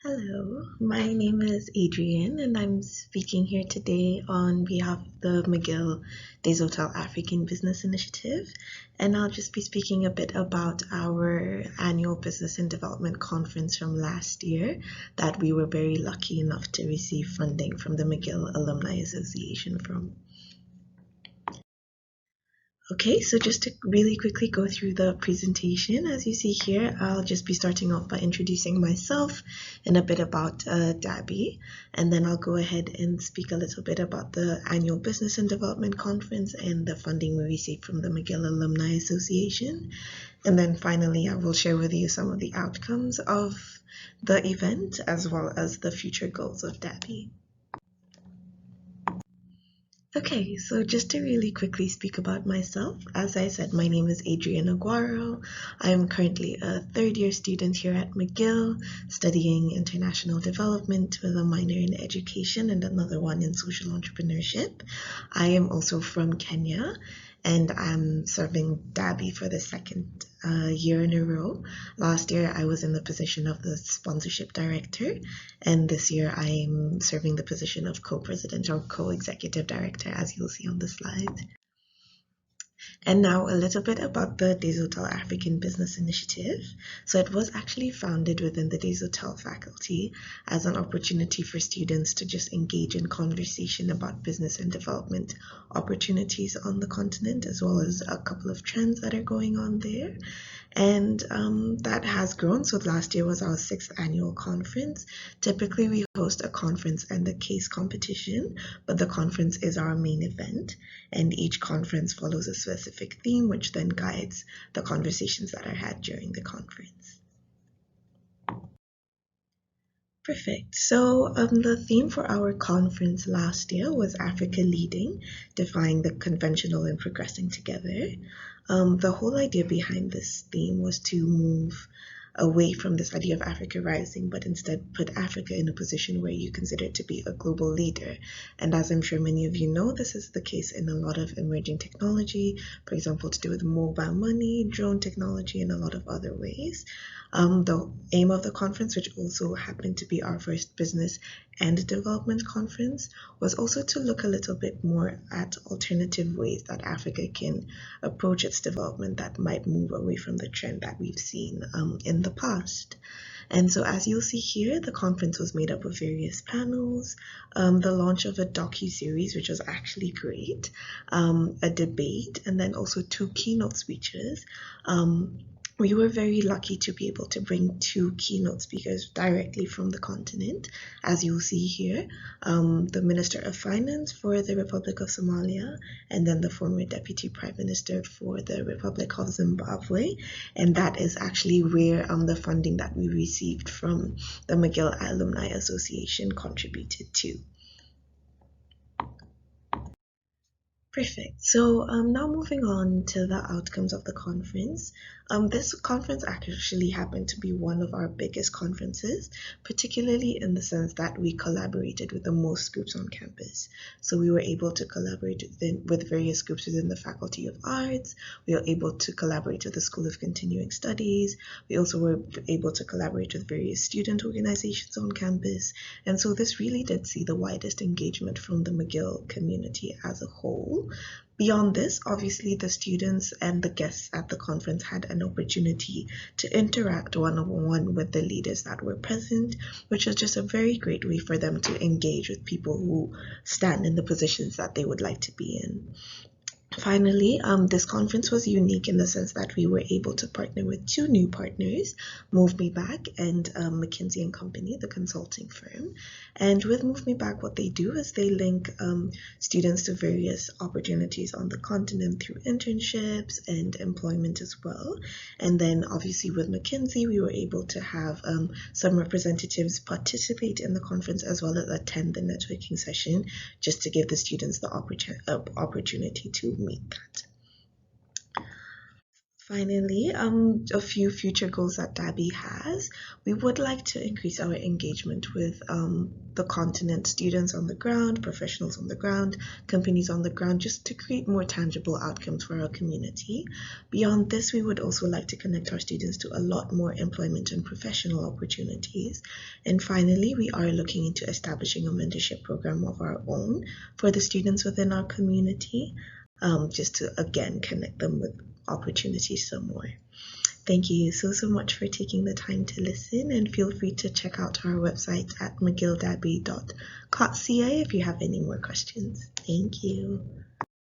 Hello, my name is Adrienne, and I'm speaking here today on behalf of the McGill Hotel African Business Initiative. And I'll just be speaking a bit about our annual Business and Development Conference from last year that we were very lucky enough to receive funding from the McGill Alumni Association from. Okay, so just to really quickly go through the presentation, as you see here, I'll just be starting off by introducing myself and a bit about DABI, and then I'll go ahead and speak a little bit about the annual Business and Development Conference and the funding we received from the McGill Alumni Association. And then finally, I will share with you some of the outcomes of the event as well as the future goals of DABI. Okay, so just to really quickly speak about myself, as I said, my name is Adrienne Aguaro. I am currently a third-year student here at McGill, studying international development with a minor in education and another one in social entrepreneurship. I am also from Kenya, and I'm serving DABI for the second year in a row. Last year, I was in the position of the sponsorship director, and this year I am serving the position of co-president or co-executive director, as you'll see on the slide. And now a little bit about the Hotel African Business Initiative. So it was actually founded within the Hotel faculty as an opportunity for students to just engage in conversation about business and development opportunities on the continent, as well as a couple of trends that are going on there. And that has grown. So last year was our 6th annual conference. Typically, we host a conference and a case competition, but the conference is our main event. And each conference follows a specific theme, which then guides the conversations that are had during the conference. Perfect. So the theme for our conference last year was Africa Leading, defying the conventional and progressing together. The whole idea behind this theme was to move away from this idea of Africa rising, but instead put Africa in a position where you consider it to be a global leader. And as I'm sure many of you know, this is the case in a lot of emerging technology, for example, to do with mobile money, drone technology, and a lot of other ways. The aim of the conference, which also happened to be our first business and development conference, was also to look a little bit more at alternative ways that Africa can approach its development that might move away from the trend that we've seen in the past. And so as you'll see here, the conference was made up of various panels, the launch of a docu-series, which was actually great, a debate, and then also 2 keynote speeches. We were very lucky to be able to bring 2 keynote speakers directly from the continent, as you'll see here, the Minister of Finance for the Republic of Somalia, and then the former Deputy Prime Minister for the Republic of Zimbabwe. And that is actually where the funding that we received from the McGill Alumni Association contributed to. Perfect. So now moving on to the outcomes of the conference. This conference actually happened to be one of our biggest conferences, particularly in the sense that we collaborated with the most groups on campus. So we were able to collaborate with various groups within the Faculty of Arts. We were able to collaborate with the School of Continuing Studies. We also were able to collaborate with various student organizations on campus. And so this really did see the widest engagement from the McGill community as a whole. Beyond this, obviously, the students and the guests at the conference had an opportunity to interact one-on-one with the leaders that were present, which was just a very great way for them to engage with people who stand in the positions that they would like to be in. Finally, this conference was unique in the sense that we were able to partner with 2 new partners, Move Me Back and McKinsey & Company, the consulting firm. And with Move Me Back, what they do is they link students to various opportunities on the continent through internships and employment as well. And then obviously with McKinsey, we were able to have some representatives participate in the conference as well as attend the networking session, just to give the students the opportunity to meet that. Finally, a few future goals that DABI has. We would like to increase our engagement with the continent, students on the ground, professionals on the ground, companies on the ground, just to create more tangible outcomes for our community. Beyond this, we would also like to connect our students to a lot more employment and professional opportunities. And finally, we are looking into establishing a mentorship program of our own for the students within our community, just to again connect them with opportunities some more. Thank you so much for taking the time to listen, and feel free to check out our website at mcgilldabi.ca if you have any more questions. Thank you.